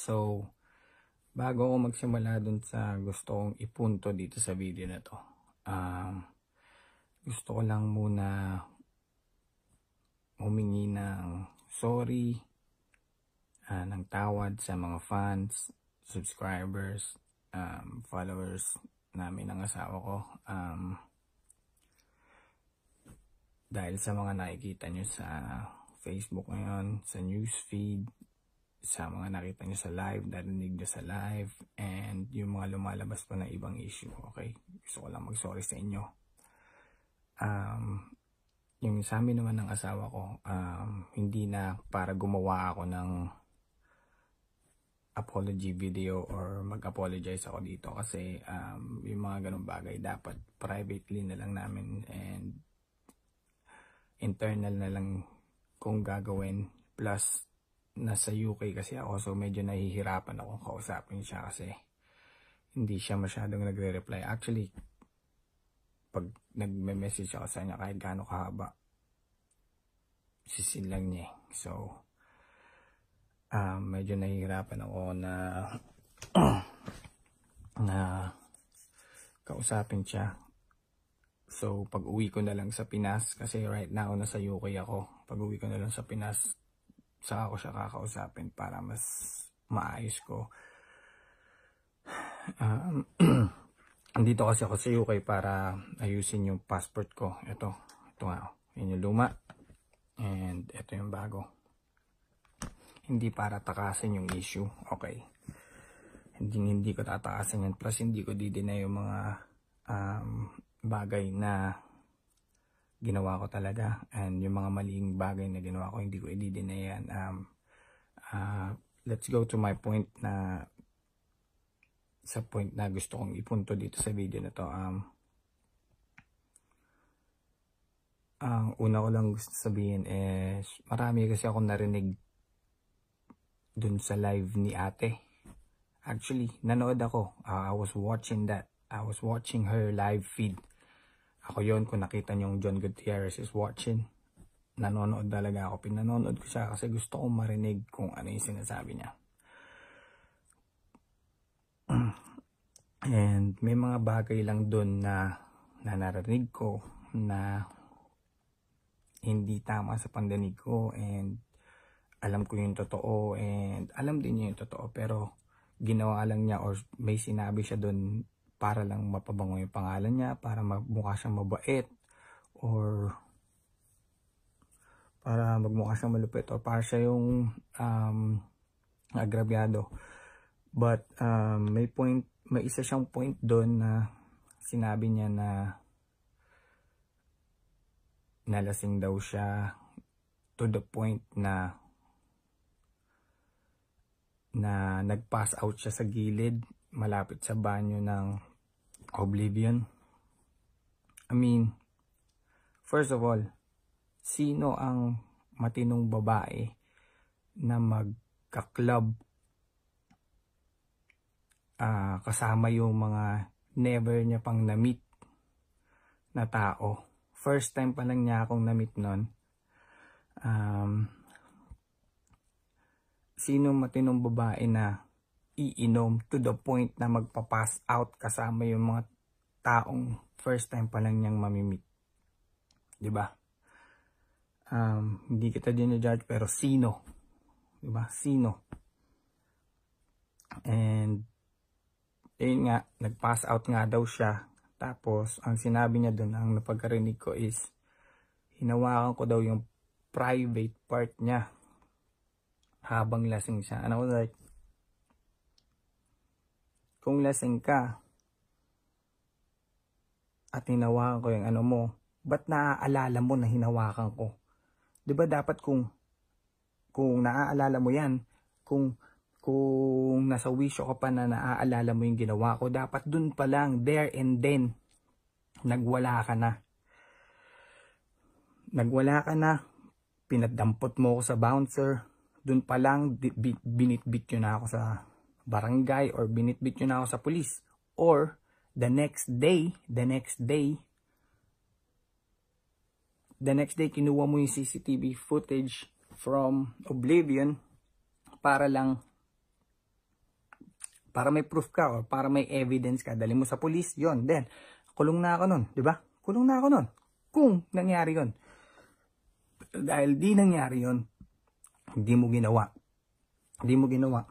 So, bago ako magsimula dun sa gusto kong ipunto dito sa video na to, gusto ko lang muna humingi ng sorry, ng tawad sa mga fans, subscribers, followers namin ng asawa ko. Dahil sa mga nakikita nyo sa Facebook ngayon, sa newsfeed, sa mga nakita nyo sa live, narinig nyo sa live, and yung mga lumalabas pa na ibang issue, okay? Gusto ko lang mag-sorry sa inyo. Yung sa amin naman ng asawa ko, hindi na para gumawa ako ng apology video or mag-apologize ako dito kasi yung mga ganung bagay dapat privately na lang namin and internal na lang kung gagawin. Plus nasa UK kasi ako, so medyo nahihirapan akong kausapin siya kasi hindi siya masyadong nagre-reply. Actually, pag nagme-message ako sa kanya kahit gaano kahaba, sisin lang niya. So, medyo nahihirapan ako na na kausapin siya. So, pag uwi ko na lang sa Pinas, kasi right now nasa UK ako, pag uwi ko na lang sa Pinas, saka ako siya kakausapin para mas maayos ko. Andito kasi ako sa UK para ayusin yung passport ko. Ito nga, yun yung luma, and ito yung bago. Hindi para takasin yung issue, okay? Hindi ko tatakasin yan. Plus hindi ko dideny yung mga bagay na ginawa ko talaga, and yung mga maling bagay na ginawa ko hindi ko i-deny yan. Let's go to my point, na sa point na gusto kong ipunto dito sa video na to. Ang una ko lang gusto sabihin is marami kasi akong narinig dun sa live ni ate. Actually, nanood ako. I was watching that. I was watching her live feed. Ako yon, kung nakita niyo yung John Gutierrez is watching. Nanonood talaga ako. Pinanonood ko siya kasi gusto kong marinig kung ano yung sinasabi niya. And may mga bagay lang dun na narinig ko na hindi tama sa pandinig ko, and alam ko yung totoo, and alam din niya yung totoo, pero ginawa lang niya or may sinabi siya dun para lang mapabango yung pangalan niya, para magmukha siyang mabait, or para magmukha siyang malupit, or para siya yung agrabyado. But may isa siyang point doon na sinabi niya na nalasing daw siya to the point na nag-pass out siya sa gilid malapit sa banyo ng Oblivion. I mean, first of all, sino ang matinong babae na magka-club kasama yung mga never niya pang na-meet na tao? First time pa lang niya akong na-meet nun. Sino matinong babae na iinom to the point na magpa-pass out kasama yung mga taong first time pa lang niyang mamimit? Diba? Hindi kita dinajudge, pero sino? Diba? Sino? And ayun nga, nag-pass out nga daw siya. Tapos ang sinabi niya doon, ang napagkarinig ko is hinawakan ko daw yung private part niya habang lasing siya. And I was like, kung lasing ka at hinawakan ko yung ano mo, ba't naaalala mo na hinawakan ko? Diba dapat kung naaalala mo yan, kung nasa wisyo ka pa na naaalala mo yung ginawa ko, dapat dun pa lang, there and then, nagwala ka na. Nagwala ka na, pinadampot mo ako sa bouncer, dun pa lang, binitbit yun na ako sa barangay, or binitbit yun na ako sa police. Or, the next day, kinuha mo yung CCTV footage from Oblivion para lang Para may proof ka or para may evidence ka, dali mo sa police, yon. Then, kulong na ako nun, di ba? Kulong na ako nun. Kung nangyari yon. Dahil di nangyari yon, hindi mo ginawa. Hindi mo ginawa.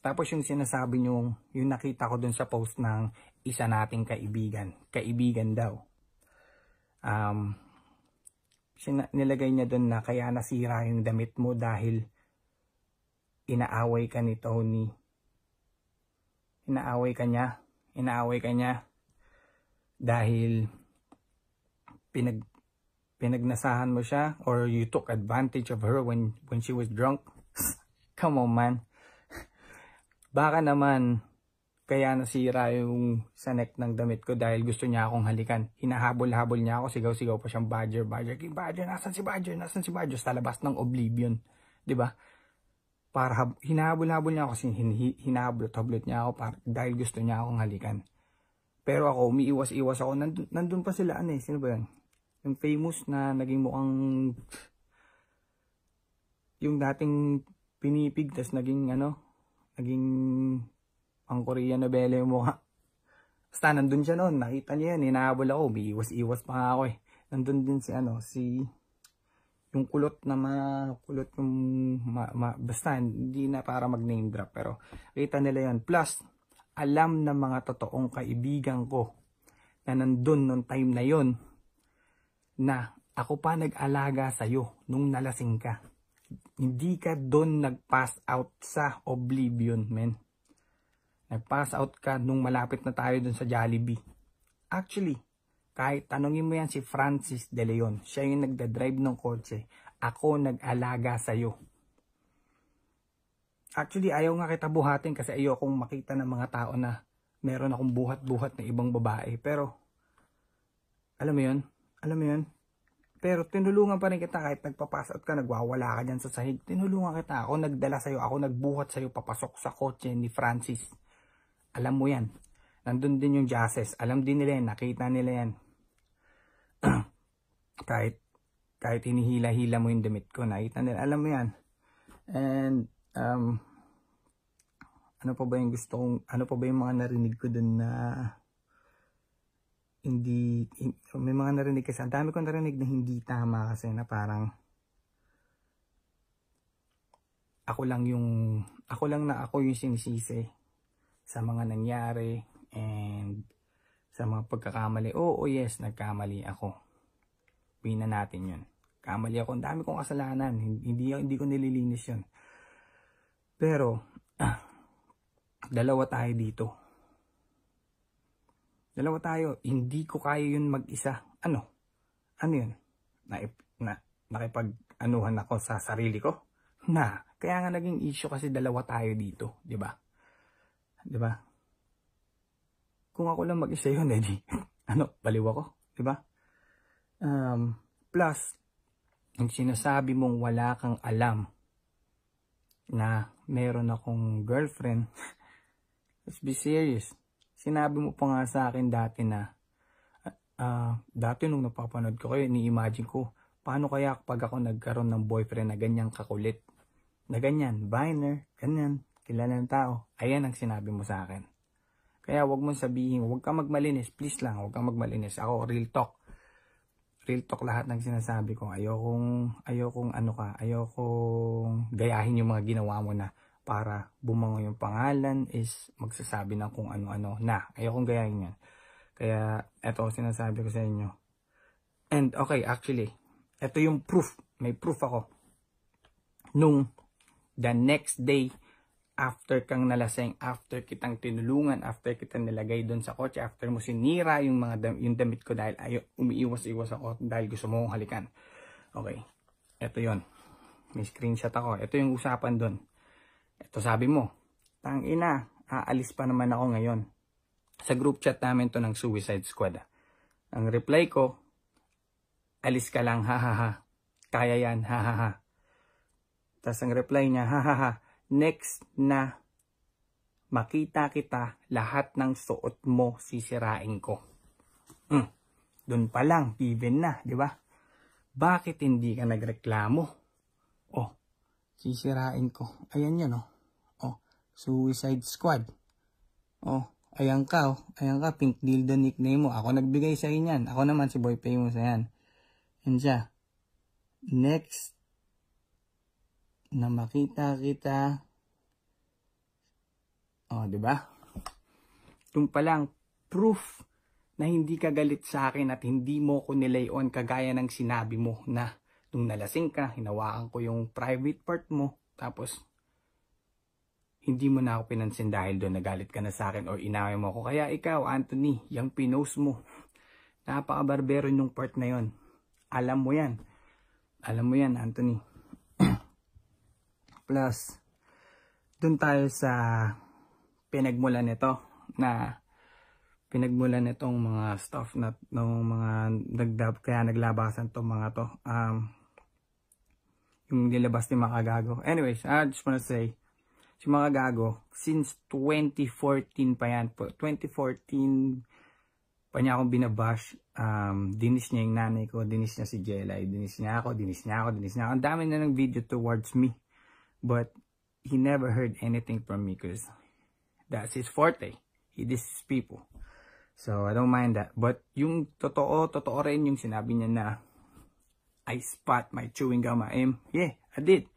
Tapos yung sinasabi nyo, yung nakita ko dun sa post ng isa nating kaibigan. Kaibigan daw. Nilagay niya dun na kaya nasira yung damit mo dahil inaaway ka ni Tony. Inaaway ka niya dahil pinagnasahan mo siya or you took advantage of her when she was drunk. Come on, man. Baka naman kaya nasira yung sa neck ng damit ko dahil gusto niya akong halikan. Hinahabol-habol niya ako, sigaw-sigaw pa siyang Badger. King Badger, nasan si Badger? Sa labas ng Oblivion, 'di ba? Para hinahabol-habol niya ako, hinahabol-habol niya ako dahil gusto niya akong halikan. Pero ako, umiiwas-iwas ako. Nandun pa sila, sino ba yun? Yung famous na naging mukhang yung dating pinipig, tas naging ang Korean novela yung mukha. Basta nandun siya noon, nakita niya yan, hinahabol ako, umiiwas-iwas pa nga ako eh. Nandun din yung kulot na basta hindi na para mag name drop, pero kita nila yan. Plus alam ng mga totoong kaibigan ko na nandun nung time na yon na ako pa nag-alaga sa'yo nung nalasing ka. Hindi ka doon nag-pass out sa Oblivion, men. Nag-pass out ka nung malapit na tayo doon sa Jollibee. Actually, kahit tanongin mo yan si Francis De Leon, siya yung nagdadrive ng kotse, ako nag-alaga sa'yo. Actually, ayaw nga kita buhatin kasi ayaw kong makita ng mga tao na meron akong buhat-buhat na ibang babae. Pero, alam mo yun? Pero tinulungan pa rin kita kahit nagpapass out ka, nagwawala ka dyan sa sahig. Tinulungan kita, ako nagdala sa'yo, ako nagbuhat sa'yo papasok sa kotse ni Francis. Alam mo yan. Nandun din yung Jazes. Alam din nila yan. Nakita nila yan. kahit hinihila-hila mo yung damit ko, nakita nila. Alam mo yan. And, ano pa ba yung mga narinig ko dun na may mga narinig kasi. Ang dami kong narinig na hindi tama kasi na parang ako lang yung sinisisi sa mga nangyari and sa mga pagkakamali. Oo, yes, nagkamali ako. Pina natin yun. Kamali ako. Ang dami kong kasalanan. Hindi ko nililinis yun. Pero, dalawa tayo dito. Dalawa tayo. Hindi ko kaya yun mag-isa. Ano yun? Nakipag-anuhan ako sa sarili ko? Kaya nga naging issue kasi dalawa tayo dito. Diba? Kung ako lang mag-isa yun, edi, baliw ako. Diba? Plus, yung sinasabi mong wala kang alam na meron akong girlfriend, let's be serious. Sinabi mo pa nga sa akin dati na, dati nung napapanood ko kayo, ni-imagine ko, paano kaya kapag ako nagkaroon ng boyfriend na ganyang kakulit? Na ganyan, biner, ganyan, kilala ng tao. Ayan ang sinabi mo sa akin. Kaya wag mong sabihin, wag kang magmalinis, please lang, wag kang magmalinis. Ako, real talk. Real talk lahat ng sinasabi ko. Ayokong gayahin yung mga ginawa mo na para bumango yung pangalan is magsasabi ng kung ano-ano na. Ayokong gayahin yan. Kaya eto sinasabi ko sa inyo. And okay, actually, eto yung proof. May proof ako. Nung the next day, after kang nalaseng, after kitang tinulungan, after kitang nilagay doon sa kotse, after mo sinira yung yung damit ko dahil umiiwas-iwas ako dahil gusto mo kong halikan. Okay, eto yon. May screenshot ako. Eto yung usapan doon. Eto sabi mo, tangina, aalis pa naman ako ngayon. Sa group chat namin to ng Suicide Squad. Ang reply ko, alis ka lang, hahaha. Kaya yan, hahaha. Tapos ang reply niya, hahaha. Next na makita kita, lahat ng suot mo sisirain ko. Doon pa lang, even na, di ba? Bakit hindi ka nagreklamo? Oh, sisirain ko. Ayan yan, oh. Oh, Suicide Squad. Oh, ayan ka, oh. Ayan ka, Pink Dildo nickname mo. Ako nagbigay sa inyan. Ako naman si Boy Famous, ayan. Yan siya. Next na makita kita. Oh, 'di ba? Tung pa lang proof na hindi ka galit sa akin at hindi mo ko nilayon kagaya ng sinabi mo na nung nalasing ka, hinawakan ko yung private part mo, tapos hindi mo na ako pinansin dahil doon nagalit ka na sa akin or inaway mo ako. Kaya ikaw, Anthony, yung pinost mo, napaka-barbero yung part na yon. Alam mo yan. Alam mo yan, Anthony. Plus, doon tayo sa pinagmulan nito na pinagmulan nitong mga stuff na ng mga kaya naglabasan to mga to. Yung nilabas ni Makagago. Anyways, I just wanna say, si Makagago, since 2014 pa yan po. 2014 pa niya akong binabash. Dinis niya yung nanay ko, dinis niya si Jelay, dinis niya ako. Ang dami na ng video towards me. But he never heard anything from me because that's his forte. He disses people. So, I don't mind that. But yung totoo rin yung sinabi niya na I spot my chewing gum. Yeah, I did.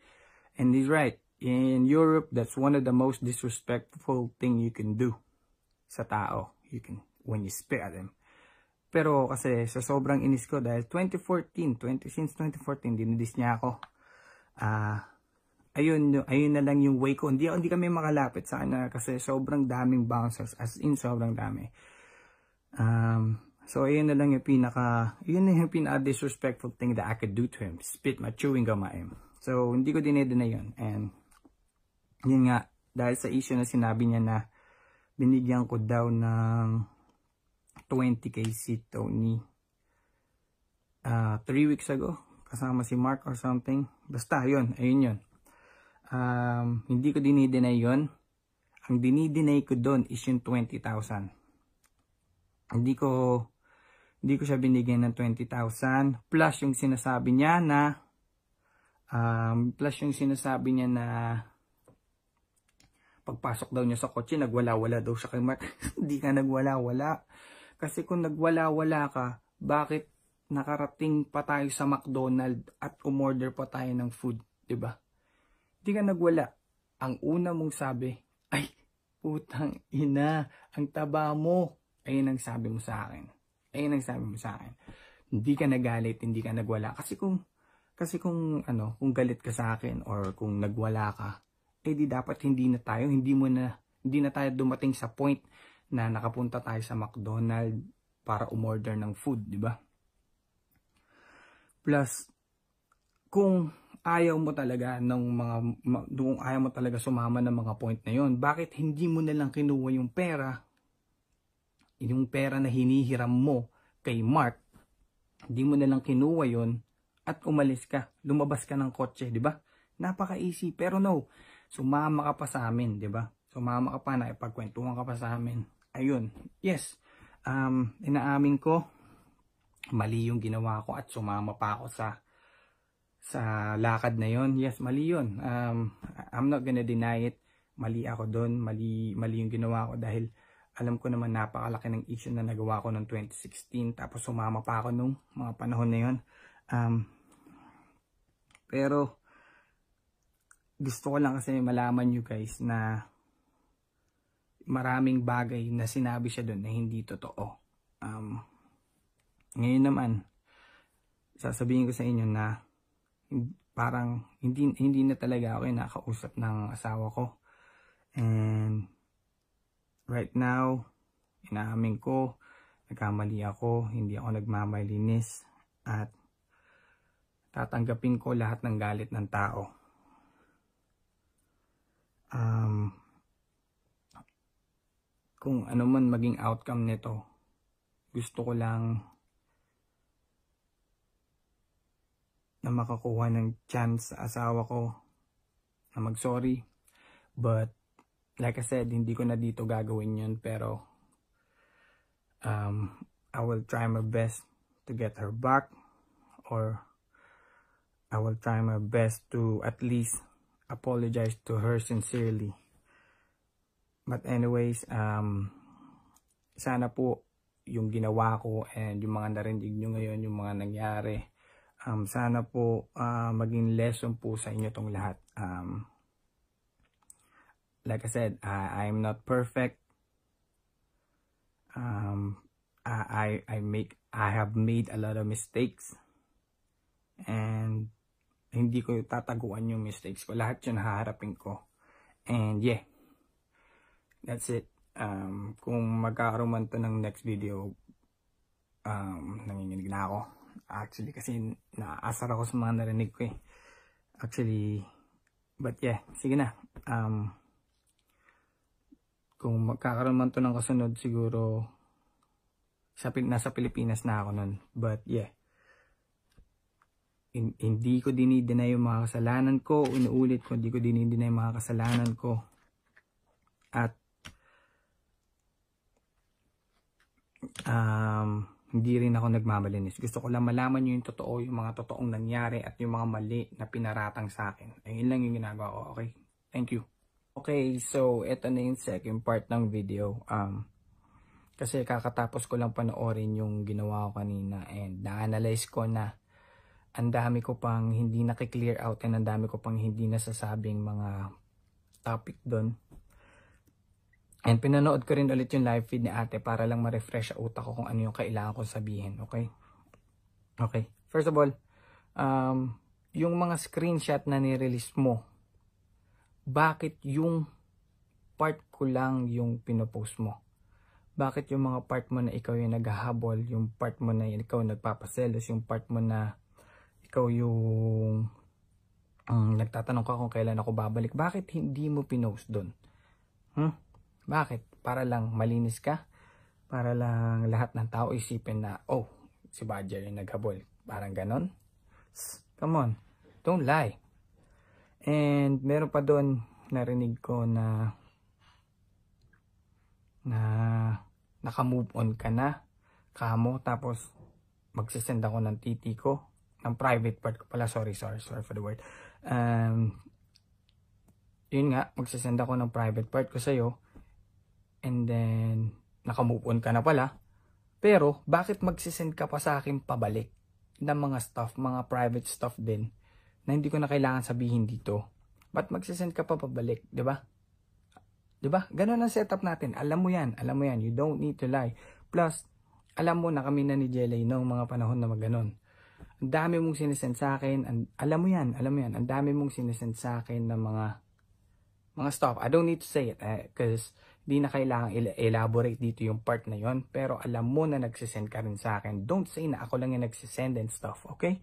And he's right. In Europe, that's one of the most disrespectful thing you can do sa tao. When you spit at them. Pero kasi sa sobrang inis ko dahil since 2014, dinidis niya ako. Ayun na lang yung way ko. Hindi kami makalapit sa kanya kasi sobrang daming bouncers. As in, sobrang dami. So, ayun na lang yung pinaka disrespectful thing that I could do to him. Spit my chewing gum at him. So, hindi ko dinedeny yun. And, yun nga, dahil sa issue na sinabi niya na binigyan ko daw ng 20k si Tony 3 weeks ago. Kasama si Mark or something. Basta, ayun yun. Hindi ko dinedeny yun. Ang dinideny ko doon is yung 20,000. Hindi ko siya binigyan ng 20,000 plus yung sinasabi niya na pagpasok daw niya sa kotse nagwala-wala daw siya kay Mark. Hindi ka nagwala-wala. Kasi kung nagwala-wala ka, bakit nakarating pa tayo sa McDonald's at umorder pa tayo ng food, 'di ba? Hindi ka nagwala. Ang una mong sabi, ay putang ina, ang taba mo. Ayun ang sabi mo sa akin. Hindi ka nagalit, hindi ka nagwala. Kasi kung galit ka sa akin or kung nagwala ka, di dapat hindi na tayo dumating sa point na nakapunta tayo sa McDonald's para umorder ng food, di ba? Plus, kung ayaw mo talaga sumama ng mga point na yon, bakit hindi mo na lang kinuha yung pera na hinihiram mo kay Mark, hindi mo na lang kinuha yon at umalis ka, lumabas ka ng kotse, di ba? Napaka-easy, pero no, sumama ka pa sa amin, di ba? Sumama ka pa, naipagkwentuhan ka pa sa amin. Ayun, yes, inaamin ko, mali yung ginawa ko at sumama pa ako sa lakad na yon. Yes, mali yun. I'm not gonna deny it. Mali ako doon, mali yung ginawa ko dahil alam ko naman napakalaki ng issue na nagawa ko noong 2016 tapos sumama pa ako nung mga panahon na yun. Pero gusto ko lang kasi malaman nyo guys na maraming bagay na sinabi siya doon na hindi totoo. Ngayon naman, sasabihin ko sa inyo na parang hindi na talaga ako yung nakausap ng asawa ko. And right now, inaamin ko, nagkamali ako, hindi ako nagmamalinis at tatanggapin ko lahat ng galit ng tao. Kung ano man maging outcome nito, gusto ko lang na makakuha ng chance sa asawa ko na mag-sorry. But like I said, hindi ko na dito gagawin yun, pero I will try my best to get her back, or I will try my best to at least apologize to her sincerely. But anyways, sana po yung ginawa ko and yung mga narinig nyo ngayon, yung mga nangyari, sana po maging lesson po sa inyo tong lahat. Like I said, I'm not perfect. I have made a lot of mistakes, and hindi ko tataguan yung mistakes ko. Lahat yun haharapin ko. And yeah, that's it. Kung magkakaroon man to ng next video, nanginginig na ako. Actually, kasi naaasar ako sa mga narinig ko eh. Actually, but yeah, sige na. Kung magkakaroon man to ng kasunod, siguro nasa Pilipinas na ako nun. But yeah, hindi ko dinideny yung mga kasalanan ko. Inuulit ko, hindi ko dinideny yung mga kasalanan ko. At hindi rin ako nagmamalinis. Gusto ko lang malaman nyo yung totoo, yung mga totoong nangyari at yung mga mali na pinaratang sa akin. Ayun lang yung ginagawa ko. Okay? Thank you. Okay, so ito na yung second part ng video. Kasi kakatapos ko lang panoorin yung ginawa ko kanina and na-analyze ko na ang dami ko pang hindi nakiklear out and ang dami ko pang hindi nasasabing mga topic doon. And pinanood ko rin ulit yung live feed ni ate para lang ma-refresh ang utak ko kung ano yung kailangan kong sabihin. Okay? Okay. First of all, yung mga screenshot na nirelease mo, bakit yung part ko lang yung pinopost mo? Bakit yung mga part mo na ikaw yung naghahabol, yung part mo na ikaw nagpapaselos, yung part mo na ikaw yung nagtatanong ka kung kailan ako babalik, bakit hindi mo pinost doon? Bakit? Para lang malinis ka? Para lang lahat ng tao isipin na, oh, si Badger yung naghabol. Parang ganon? Come on. Don't lie. And meron pa doon, narinig ko na naka-move on ka na, kamo, tapos magsisend ako ng titi ko, ng private part ko pala, sorry for the word. Yun nga, magsisend ako ng private part ko sa'yo, and then naka-move on ka na pala, pero bakit magsisend ka pa sa akin pabalik ng mga stuff, mga private stuff din, na hindi ko na kailangan sabihin dito? Ba't magsisend ka pa pabalik, di ba? Di ba? Ganun ang setup natin. Alam mo yan. You don't need to lie. Plus, alam mo na kami na ni Jelay noong mga panahon na maganon. Ang dami mong sinesend sa akin. Alam mo yan. Ang dami mong sinesend sa akin ng mga stuff. I don't need to say it because di na kailangan elaborate dito yung part na yon. Pero alam mo na nagsisend ka rin sa akin. Don't say na ako lang yung nagsisend and stuff. Okay?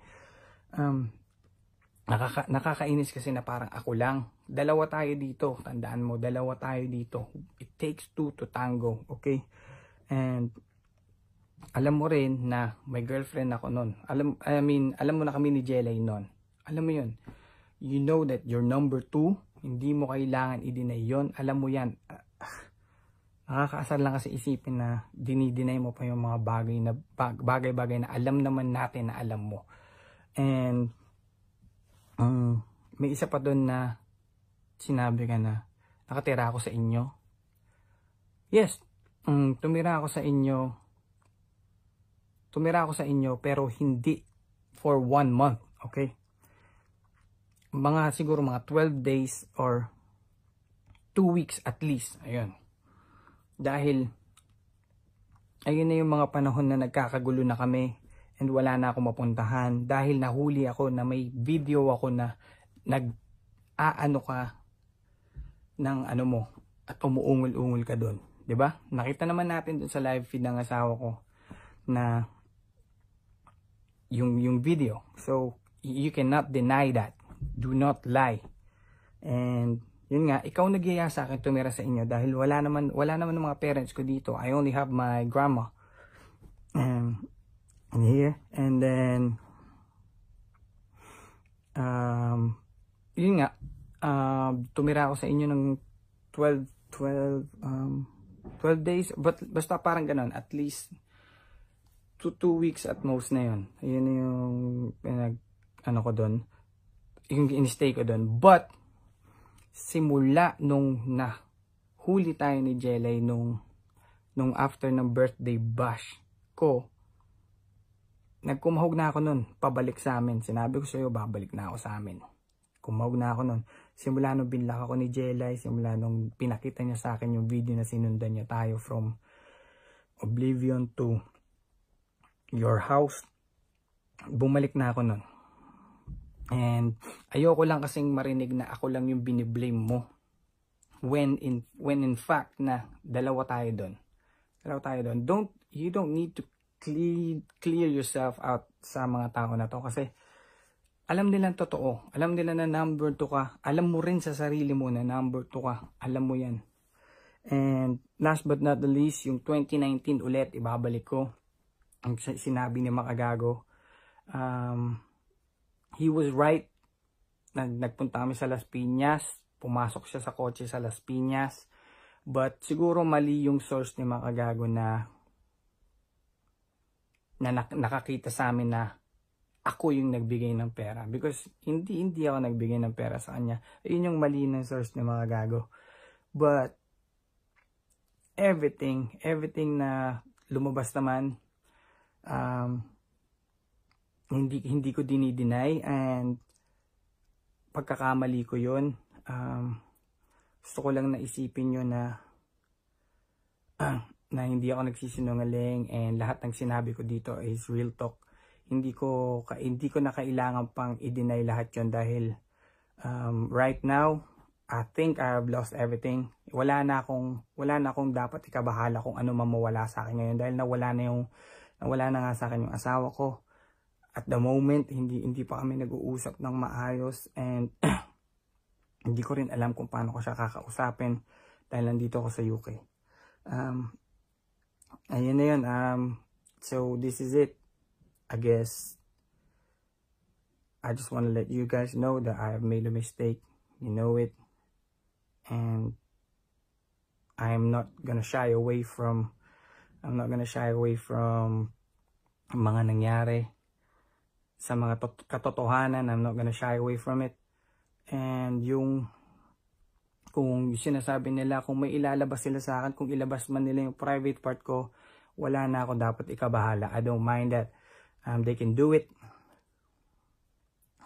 Nakakainis kasi na parang ako lang. Dalawa tayo dito. Tandaan mo, dalawa tayo dito. It takes two to tango. Okay? And alam mo rin na may girlfriend ako nun. Alam mo na kami ni Jelay nun. Alam mo yun. You know that you're number 2. Hindi mo kailangan i-deny yun. Alam mo yan. Nakakaasar lang kasi isipin na dinideny mo pa yung mga bagay-bagay na alam naman natin na alam mo. And may isa pa doon na sinabi ka na nakatira ako sa inyo. Yes, tumira ako sa inyo pero hindi for 1 month, okay? Siguro mga 12 days or 2 weeks at least. Ayun. Dahil ayun na yung mga panahon na nagkakagulo na kami and wala na ako mapuntahan dahil nahuli ako na may video ako na nag-aano ka ng ano mo at umuungol-ungol ka doon, 'di ba? Nakita naman natin doon sa live feed ng asawa ko na yung video. So you cannot deny that. Do not lie. And yun nga, ikaw nagyaya sa akin tumira sa inyo dahil wala naman ng mga parents ko dito. I only have my grandma here. And then yun nga, tumira ako sa inyo ng 12 days, but basta parang ganon, at least 2 weeks at most na yun. Ayun yung ko doon, yung in-stay ko doon. But simula nung huli tayo ni Jelay nung after ng birthday bash ko. Nagkumahog na ako nun, pabalik sa amin. Sinabi ko sa'yo, babalik na ako sa amin. Kumahog na ako nun. Simula nung binlock ako ni Jelay, simula nung pinakita niya sa akin yung video na sinundan niya tayo from Oblivion to your house, bumalik na ako nun. And ayoko lang kasing marinig na ako lang yung biniblame mo. When in fact na dalawa tayo doon. You don't need to clear yourself out sa mga tao na to kasi alam nila totoo. Alam nila na number 2 ka. Alam mo rin sa sarili mo na number 2 ka. Alam mo yan. And last but not the least, yung 2019 ulit, ibabalik ko. Ang sinabi ni Makagago. He was right. Nagpunta kami sa Las Piñas. Pumasok siya sa kotse sa Las Piñas. But siguro mali yung source ni Makagago na nakakita sa amin na ako yung nagbigay ng pera. Because hindi ako nagbigay ng pera sa kanya. Yun yung mali ng source ni Makagago. But everything na lumabas naman, hindi ko dinideny, and pagkakamali ko yun. Gusto ko lang naisipin nyo na hindi ako nagsisinungaling, and lahat ng sinabi ko dito is real talk. Hindi ko na kailangan pang i-deny lahat yun dahil right now I think I've lost everything. Wala na akong dapat ikabahala kung ano man mawala sa akin ngayon dahil nawala na nga sa akin yung asawa ko. At the moment, hindi pa kami nag-uusap ng maayos, and hindi ko rin alam kung paano ko siya kakausapin dahil nandito ako sa UK. Ayun na yun. So this is it. I guess I just want to let you guys know that I have made a mistake. You know it. And I'm not gonna shy away from mga nangyari sa mga katotohanan. I'm not gonna shy away from it. And kung sinasabi nila, kung may ilalabas sila sa akin, kung ilabas man nila yung private part ko, wala na ako dapat ikabahala. I don't mind that. They can do it.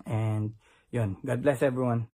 And yun, God bless everyone.